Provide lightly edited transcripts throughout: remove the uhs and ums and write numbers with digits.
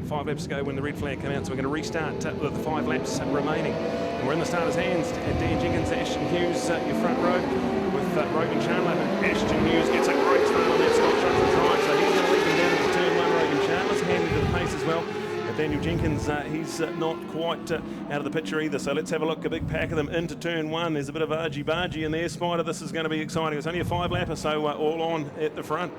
5 laps to go when the red flag came out, so we're going to restart with the 5 laps remaining. And we're in the starter's hands. Dan Jenkins, Ashton Hughes, your front row with Rogan Chandler. Ashton Hughes gets a great start on that stop truck and drive, so he's going to lead them down into turn 1. Rogan Chandler's handy to the pace as well. Daniel Jenkins, he's not quite out of the picture either, so let's have a look. A big pack of them into turn 1. There's a bit of argy-bargy in there, Spider. This is going to be exciting. It's only a 5-lapper, so all on at the front.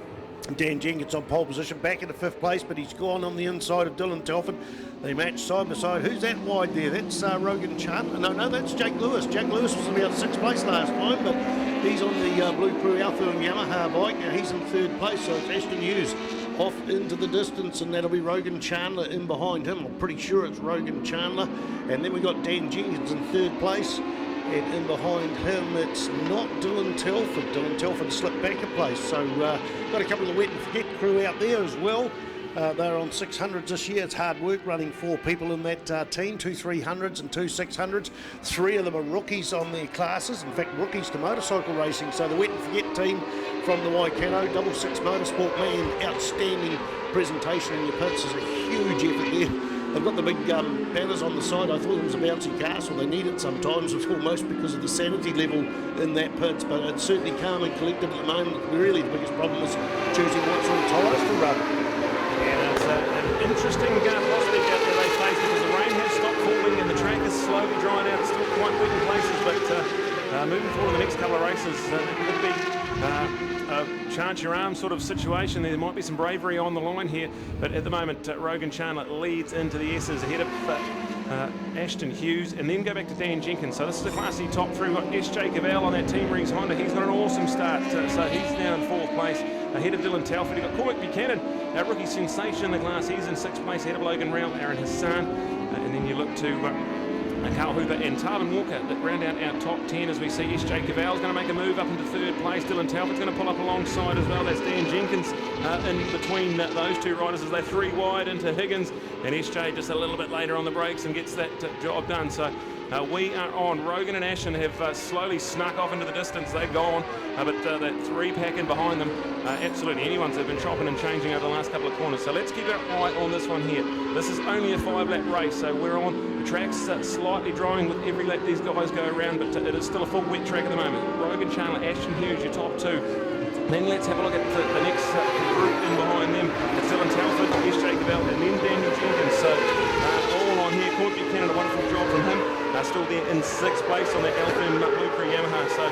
Dan Jenkins on pole position, back into 5th place, but he's gone on the inside of Dylan Telford. They match side by side. Who's that wide there? That's Rogan Chandler. No, that's Jake Lewis. Jake Lewis was about 6th place last time, but he's on the Blue Crew Alpha and Yamaha bike. Now he's in 3rd place, so it's Ashton Hughes off into the distance, and that'll be Rogan Chandler in behind him. I'm pretty sure it's Rogan Chandler. And then we got Dan Jenkins in 3rd place. And in behind him, it's not Dylan Telford. Dylan Telford slipped back a place. So got a couple of the wet and forget crew out there as well. They're on 600s this year. It's hard work running 4 people in that team, 2 300s and 2 600s. 3 of them are rookies on their classes. In fact, rookies to motorcycle racing. So the wet and forget team from the Waikato, 66 Motorsport, man, outstanding presentation in your pits. Is a huge effort there. They've got the big banners on the side. I thought it was a bouncy castle. They need it sometimes, almost because of the sanity level in that pits, but it's certainly calm and collected at the moment. Really, the biggest problem is choosing what sort of tyres to run. And it's an interesting prospect out there they face, because the rain has stopped falling and the track is slowly drying out. It's still quite wet in places, but moving forward in the next couple of races, it could be charge your arm sort of situation. There might be some bravery on the line here, but at the moment Rogan Chandler leads into the S's ahead of Ashton Hughes, and then go back to Dan Jenkins. So this is a Class C top 3. We've got SJ Cavell on that Team Rees Honda. He's got an awesome start, so he's now in 4th place ahead of Dylan Telford. You've got Cormac Buchanan, our rookie sensation in the class. He's in 6th place ahead of Logan Rowell, Aaron Hassan, and then you look to Carl Hooper and Tarvin Walker that round out our top 10 as we see SJ Cavell's going to make a move up into 3rd place. Dylan Telford's going to pull up alongside as well. That's Dan Jenkins in between those 2 riders as they're 3 wide into Higgins, and SJ just a little bit later on the brakes and gets that job done. So we are on. Rogan and Ashton have slowly snuck off into the distance. They've gone, but that 3-pack in behind them, absolutely anyone's have been chopping and changing over the last couple of corners. So let's keep our eye on this one here. This is only a 5-lap race, so we're on. The track's slightly drying with every lap these guys go around, but it is still a full wet track at the moment. Rogan Chandler, Ashton Hughes, your top 2. Then let's have a look at the next group in behind them. It's Dylan Telford, SJ Cavell, and then Daniel Jenkins. So all on here. Cormac Buchanan, a wonderful job from him. Still there in 6th place on that Alpha Blue Crew Yamaha. So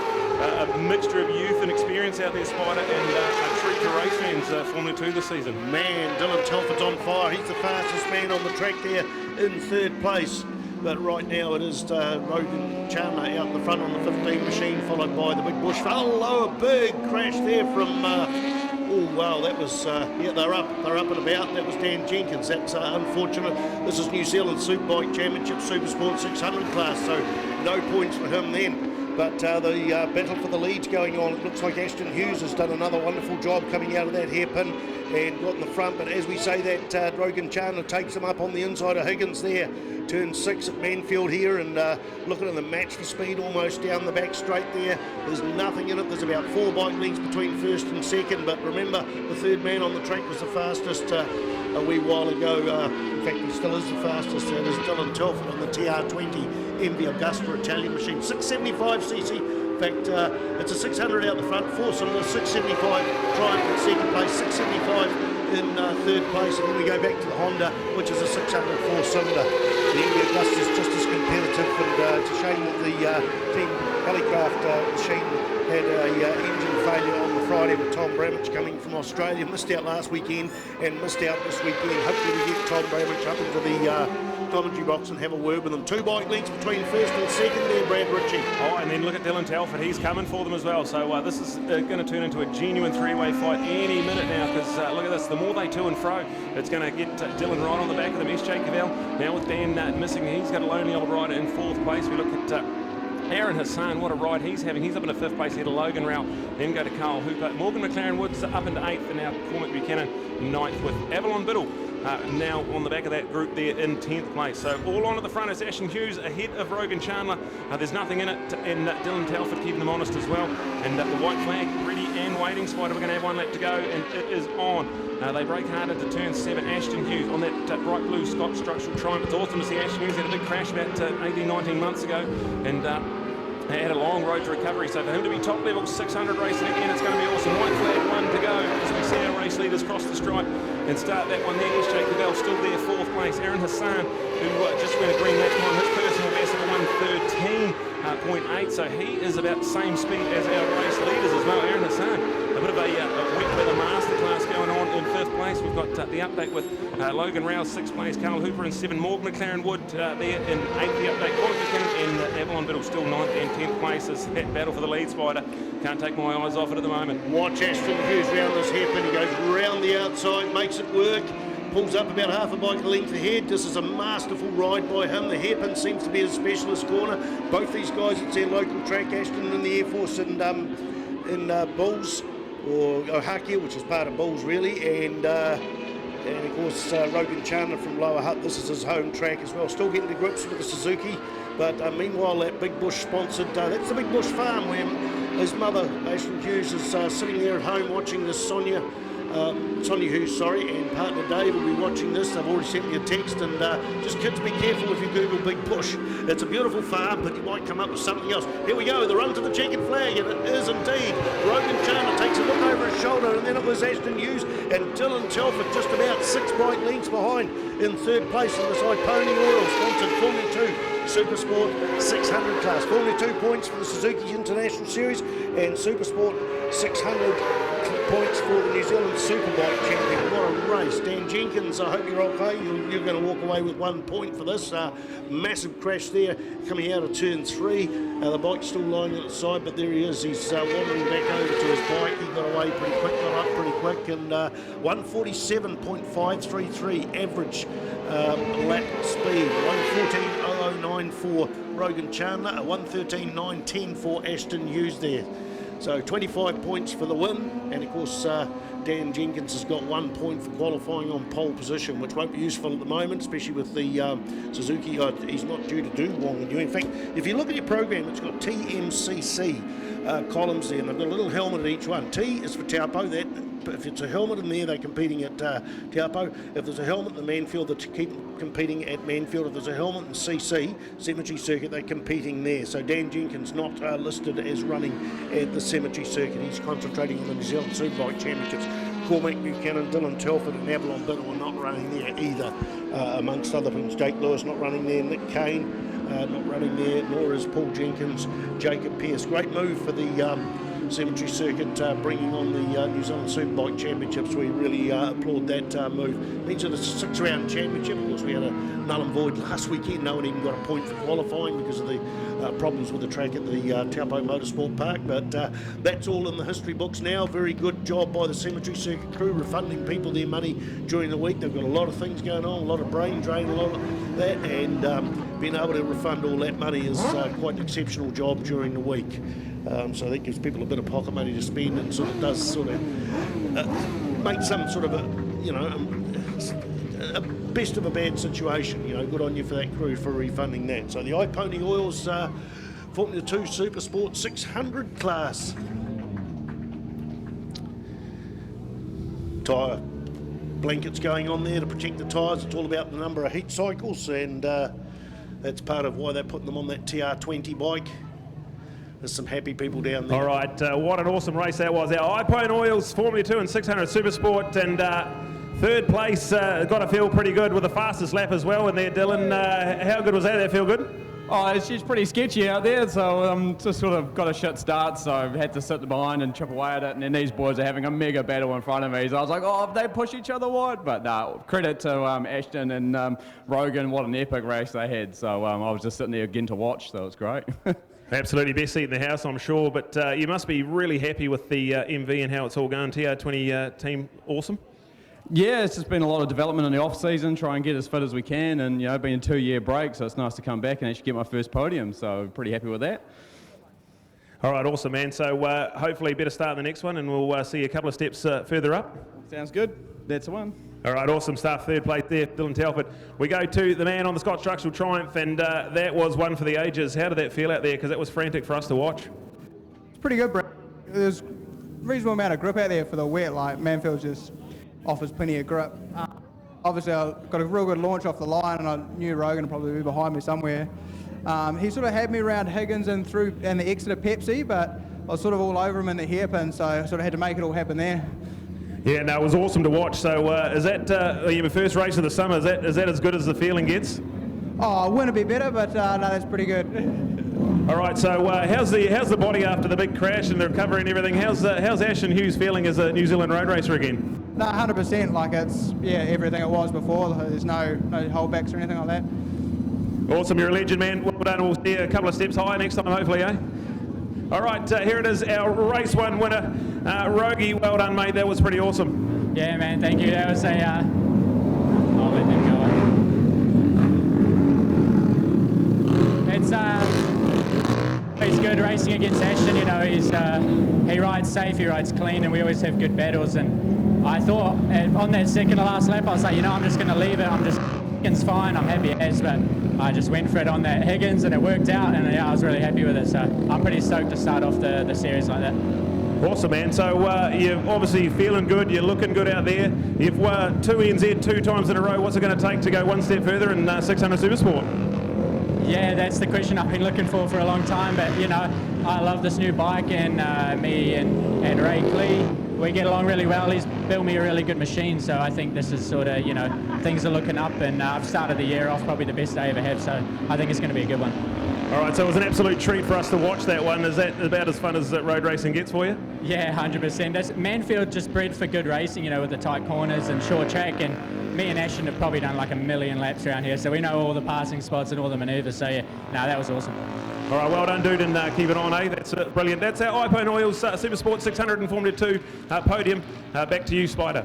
a mixture of youth and experience out there, Spider, and a treat to race fans Formula 2 this season. Man, Dylan Telford's on fire. He's the fastest man on the track there in 3rd place. But right now it is Rogan Chandler out the front on the 15 machine, followed by the big bush. Oh, a big crash there from, oh wow, that was, yeah, they're up and about. That was Dan Jenkins. That's unfortunate. This is New Zealand Superbike Championship Supersport 600 class, so no points for him then. But the battle for the lead's going on. It looks like Ashton Hughes has done another wonderful job coming out of that hairpin and got in the front. But as we say that, Rogan Chandler takes him up on the inside of Higgins there. Turn 6 at Manfeild here, and looking at the match for speed almost down the back straight there. There's nothing in it. There's about 4 bike lengths between 1st and 2nd. But remember, the 3rd man on the track was the fastest a wee while ago. In fact, he still is the fastest. That is Dylan Telford on the TR20 MV Augusta Italian machine, 675cc. In fact, it's a 600 out the front, 4-cylinder, 675 Triumph in 2nd place, 675 in 3rd place, and then we go back to the Honda, which is a 600 4-cylinder. The MV Augusta is just as competitive, and it's a shame that the Team Helicraft machine had a engine failure on the Friday with Tom Bramich coming from Australia. Missed out last weekend and missed out this weekend. Hopefully we get Tom Bramich up into the commentary box and have a word with them. 2 bike lengths between 1st and 2nd there, Brad Ritchie. Oh, and then look at Dylan Telford. He's coming for them as well. So this is going to turn into a genuine 3-way fight any minute now, because look at this. The more they to and fro, it's going to get Dylan right on the back of them. SJ Cavell now with Dan missing. He's got a lonely old rider in 4th place. We look at Aaron Hassan, what a ride he's having. He's up in the 5th place ahead of Logan Rowell. Then go to Carl Hooper. Morgan McLaren Woods up into 8th, and now Cormac Buchanan 9th with Avalon Biddle now on the back of that group there in 10th place. So all on at the front is Ashton Hughes ahead of Rogan Chandler. There's nothing in it, and Dylan Telford keeping them honest as well. And the white flag ready and waiting. Spider, we're going to have one lap to go, and it is on. They break hard into turn 7. Ashton Hughes on that bright blue Scott structural triumph. It's awesome to see Ashton Hughes had a big crash about 18, 19 months ago, and had a long road to recovery. So for him to be top level 600 racing again, it's going to be awesome. White flag, one to go as we see our race leaders cross the stripe and start that one there. SJ Cavell still there, 4th place. Aaron Hassan, who just went a green lap time, his personal best of a 1:13.8. So he is about the same speed as our race leaders as well. Aaron Hassan, a bit of a wet weather masterclass going on in 5th place. We've got the update with Logan Rouse, 6th place, Carl Hooper in 7, Morgan McLaren Wood there in 8th, the update, Colin Buchanan and Avalon Biddle still 9th and 10th places. That battle for the lead, Spider. Can't take my eyes off it at the moment. Watch Ashton Hughes round this hairpin. He goes round the outside, makes it work, pulls up about half a bike length ahead. This is a masterful ride by him. The hairpin seems to be his specialist corner. Both these guys, it's their local track, Ashton in the Air Force and in Bulls, or Ohakia, which is part of Bulls really, and of course Rogan Chandler from Lower Hutt. This is his home track as well. Still getting to grips with the Suzuki, but meanwhile that Big Bush sponsored, that's the Big Bush farm where his mother, Ashton Hughes, is sitting there at home watching this. Sonia Hughes, and partner Dave will be watching this. They've already sent me a text, and just kids, be careful if you Google Big Bush. It's a beautiful farm, but you might come up with something else. Here we go, the run to the checkered flag, and it is indeed. Rogan Chandler takes a look over his shoulder, and then it was Ashton Hughes and Dylan Telford just about 6 bright lengths behind in 3rd place in this Pony Oil sponsored Formula 2 Super Sport 600 class. Formula 2 points for the Suzuki International Series and Super Sport 600 points for the New Zealand Superbike champion. What a race. Dan Jenkins, I hope you're okay. You're going to walk away with 1 point for this. Massive crash there coming out of turn 3. The bike's still lying on its side, but there he is. He's wandering back over to his bike. He got away pretty quick, got up pretty quick, and 147.533 average lap speed. 114.0009 for Rogan Chandler, a 113.910 for Ashton Hughes there. So 25 points for the win, and of course Dan Jenkins has got 1 point for qualifying on pole position, which won't be useful at the moment, especially with the Suzuki. He's not due to do Wanganui. In fact, if you look at your program, it's got TMCC columns there, and they've got a little helmet at each one. T is for Taupo. That if it's a helmet in there, they're competing at Taupo. If there's a helmet in the Manfeild, they keep competing at Manfeild. If there's a helmet in CC, Cemetery Circuit, they're competing there. So Dan Jenkins not listed as running at the Cemetery Circuit. He's concentrating on the New Zealand Superbike Championships. Cormac Buchanan, Dylan Telford and Avalon Biddle are not running there either, amongst other things. Jake Lewis not running there, Nick Kane not running there, nor is Paul Jenkins, Jacob Pearce. Great move for the Cemetery Circuit, bringing on the New Zealand Superbike Championships. We really applaud that move. It means that it's a 6-round championship. Of course, we had a null and void last weekend. No one even got a point for qualifying because of the problems with the track at the Taupo Motorsport Park. But that's all in the history books now. Very good job by the Cemetery Circuit crew, refunding people their money during the week. They've got a lot of things going on, a lot of brain drain, a lot of that, and being able to refund all that money is quite an exceptional job during the week. So that gives people a bit of pocket money to spend, and sort of does sort of make some sort of a best of a bad situation. Good on you for that crew for refunding that. So the iPony Oils Formula 2 Super Sport 600 class. Tyre blankets going on there to protect the tyres. It's all about the number of heat cycles, and that's part of why they're putting them on that TR20 bike. There's some happy people down there. All right, what an awesome race that was. Our iPone Oils Formula 2 and 600 Super Sport, and 3rd place got to feel pretty good with the fastest lap as well in there, Dylan. How good was that? That feel good? Oh, it's just pretty sketchy out there, so just sort of got a shit start, so I've had to sit behind and chip away at it, and then these boys are having a mega battle in front of me, so I was like, oh, if they push each other wide, but no, credit to Ashton and Rogan, what an epic race they had, so I was just sitting there again to watch, so it's great. Absolutely, best seat in the house, I'm sure, but you must be really happy with the MV and how it's all going. TR20 team, awesome? Yeah, it's just been a lot of development in the off-season, try and get as fit as we can, and been a 2-year break, so it's nice to come back and actually get my first podium, so pretty happy with that. All right, awesome, man. So hopefully better start the next one, and we'll see you a couple of steps further up. Sounds good. That's the one. All right, awesome stuff. Third place there, Dylan Telford. We go to the man on the Scott Structural Triumph, and that was one for the ages. How did that feel out there? Because that was frantic for us to watch. It's pretty good, bro. There's a reasonable amount of grip out there for the wet. Like Manfeild just offers plenty of grip. Obviously, I got a real good launch off the line, and I knew Rogan would probably be behind me somewhere. He sort of had me around Higgins and the exit of Pepsi, but I was sort of all over him in the hairpin, so I sort of had to make it all happen there. Yeah, no, it was awesome to watch. So is that your first race of the summer? Is that as good as the feeling gets? Oh, wouldn't it be better, but no, that's pretty good. All right, so how's the body after the big crash and the recovery and everything? How's Ashton Hughes feeling as a New Zealand road racer again? No, 100%. Like it's everything it was before. There's no holdbacks or anything like that. Awesome, you're a legend, man. Well done. We'll see you a couple of steps higher next time, hopefully, eh? All right, here it is, our race one winner, Rogie. Well done, mate. That was pretty awesome. Yeah, man. Thank you. That was a. I'll let them go. It's good racing against Ashton. You know, he rides safe, he rides clean, and we always have good battles. And I thought on that second to last lap, I was like, I'm just going to leave it. It's fine. I'm happy as, but I just went for it on that Higgins, and it worked out. And I was really happy with it. So I'm pretty stoked to start off the series like that. Awesome, man. So you're obviously feeling good. You're looking good out there. You've won 2 NZ 2 times in a row. What's it going to take to go one step further in 600 Supersport? Yeah, that's the question I've been looking for a long time. But I love this new bike, and me and Ray Klee, we get along really well. He's built me a really good machine, so I think this is sort of things are looking up, and I've started the year off probably the best I ever have. So I think it's going to be a good one. All right, so it was an absolute treat for us to watch that one. Is that about as fun as road racing gets for you? Yeah, 100%. That's Manfeild just bred for good racing, with the tight corners and short track. And me and Ashton have probably done like 1 million laps around here, so we know all the passing spots and all the manoeuvres. So that was awesome. All right, well done, dude, and keep it on, eh? That's brilliant. That's our iPhone Oils Supersport 600 and Formula 2 podium. Back to you, Spider.